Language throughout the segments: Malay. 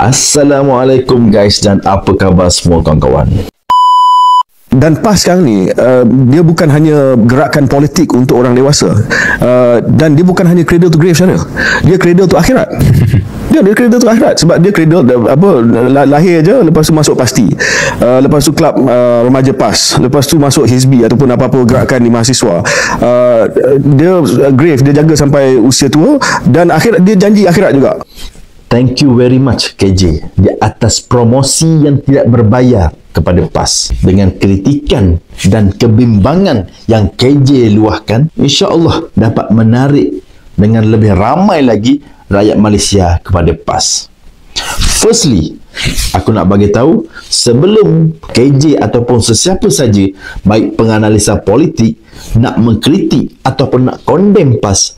Assalamualaikum guys, dan apa khabar semua kawan-kawan? Dan PAS sekarang ni dia bukan hanya gerakan politik untuk orang dewasa, dan dia bukan hanya cradle to grave sana. Dia cradle to akhirat. Dia cradle to akhirat sebab dia cradle lahir je, lepas tu masuk pasti, lepas tu kelab remaja PAS, lepas tu masuk hizbi ataupun apa-apa gerakan di mahasiswa. Dia grave, dia jaga sampai usia tua, dan akhirat dia janji akhirat juga. Thank you very much KJ di atas promosi yang tidak berbayar kepada PAS. Dengan kritikan dan kebimbangan yang KJ luahkan, insya-Allah dapat menarik dengan lebih ramai lagi rakyat Malaysia kepada PAS. Firstly, aku nak bagi tahu, sebelum KJ ataupun sesiapa saja, baik penganalisa politik, nak mengkritik ataupun nak condemn PAS,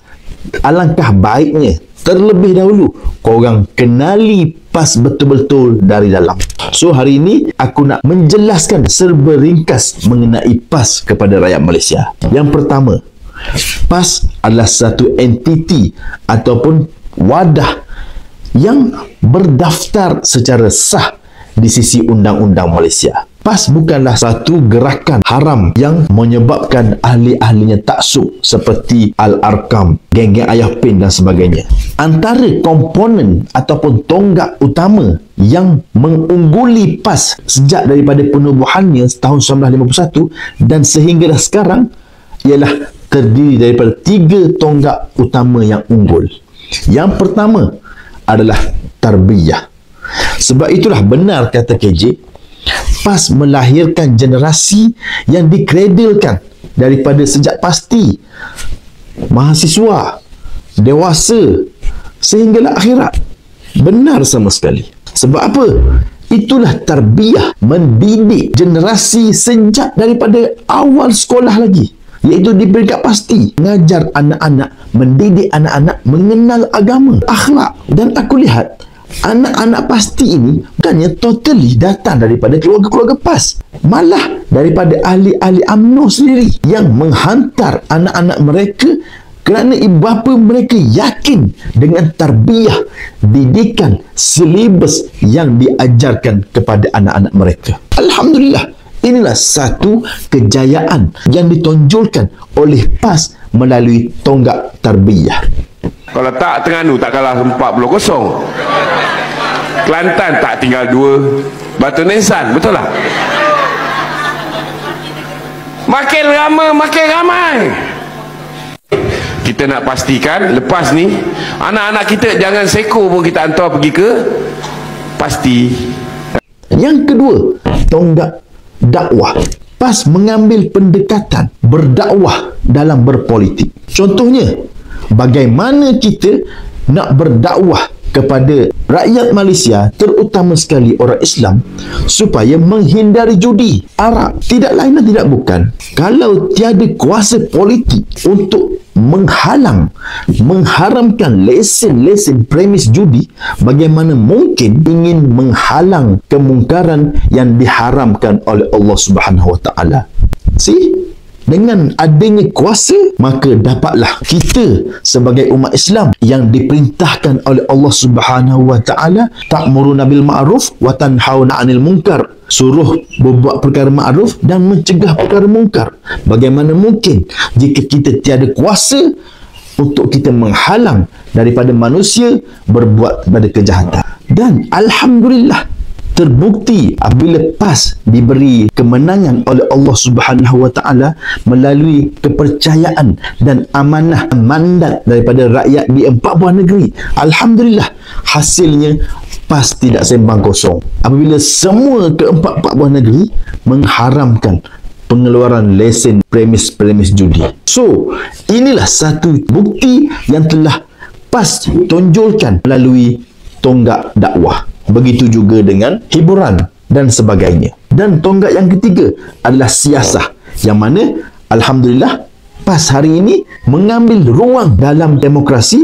alangkah baiknya terlebih dahulu korang kenali PAS betul-betul dari dalam. So hari ini aku nak menjelaskan serba ringkas mengenai PAS kepada rakyat Malaysia. Yang pertama, PAS adalah satu entiti ataupun wadah yang berdaftar secara sah di sisi undang-undang Malaysia. PAS bukanlah satu gerakan haram yang menyebabkan ahli-ahlinya taksub seperti Al-Arkam, geng-geng Ayah Pin dan sebagainya. Antara komponen ataupun tonggak utama yang mengungguli PAS sejak daripada penubuhannya tahun 1951 dan sehinggalah sekarang ialah terdiri daripada 3 tonggak utama yang unggul. Yang pertama adalah tarbiyah. Sebab itulah benar kata KJ, PAS melahirkan generasi yang dikredilkan daripada sejak pasti, mahasiswa, dewasa, sehinggalah akhirat. Benar sama sekali. Sebab apa? Itulah tarbiyah, mendidik generasi sejak daripada awal sekolah lagi, iaitu di peringkat pasti. Mengajar anak-anak, mendidik anak-anak mengenal agama, akhlak. Dan aku lihat anak-anak pasti ini bukannya totally datang daripada keluarga-keluarga PAS, malah daripada ahli-ahli UMNO sendiri yang menghantar anak-anak mereka kerana ibu bapa mereka yakin dengan tarbiyah, didikan, silibus yang diajarkan kepada anak-anak mereka. Alhamdulillah, inilah satu kejayaan yang ditonjolkan oleh PAS melalui tonggak tarbiyah. Kalau tak, Terengganu tak kalah 40-0. Kelantan tak tinggal 2. Batu Nisan, betul tak? Makin lama makin ramai. Kita nak pastikan lepas ni anak-anak kita jangan seko pun kita hantar pergi ke pasti. Yang kedua, tonggak dakwah. PAS mengambil pendekatan berdakwah dalam berpolitik. Contohnya, bagaimana kita nak berdakwah kepada rakyat Malaysia, terutama sekali orang Islam, supaya menghindari judi, arak. Tidak lain dan tidak bukan, kalau tiada kuasa politik untuk mengharamkan lesen-lesen premis judi, bagaimana mungkin ingin menghalang kemungkaran yang diharamkan oleh Allah Subhanahu Wa Taala? Dengan adanya kuasa, maka dapatlah kita sebagai umat Islam yang diperintahkan oleh Allah Subhanahu Wa Taala, ta'muruna bil ma'ruf wa tanhauna 'anil munkar, suruh berbuat perkara ma'ruf dan mencegah perkara munkar. Bagaimana mungkin jika kita tiada kuasa untuk kita menghalang daripada manusia berbuat pada kejahatan? Dan alhamdulillah, terbukti apabila PAS diberi kemenangan oleh Allah Subhanahu Wa Taala melalui kepercayaan dan amanah mandat daripada rakyat di 4 buah negeri. Alhamdulillah, hasilnya PAS tidak sembang kosong apabila semua ke-4 buah negeri mengharamkan pengeluaran lesen premis judi. So, inilah satu bukti yang telah PAS tonjolkan melalui tonggak dakwah. Begitu juga dengan hiburan dan sebagainya. Dan tonggak yang ketiga adalah siasah, yang mana alhamdulillah PAS hari ini mengambil ruang dalam demokrasi,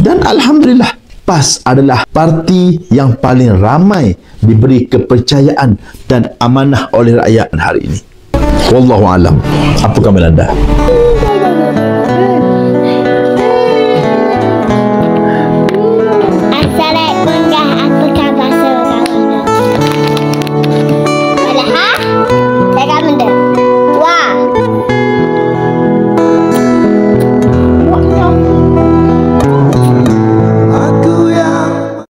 dan alhamdulillah PAS adalah parti yang paling ramai diberi kepercayaan dan amanah oleh rakyat hari ini. Wallahu alam. Apa khabar anda?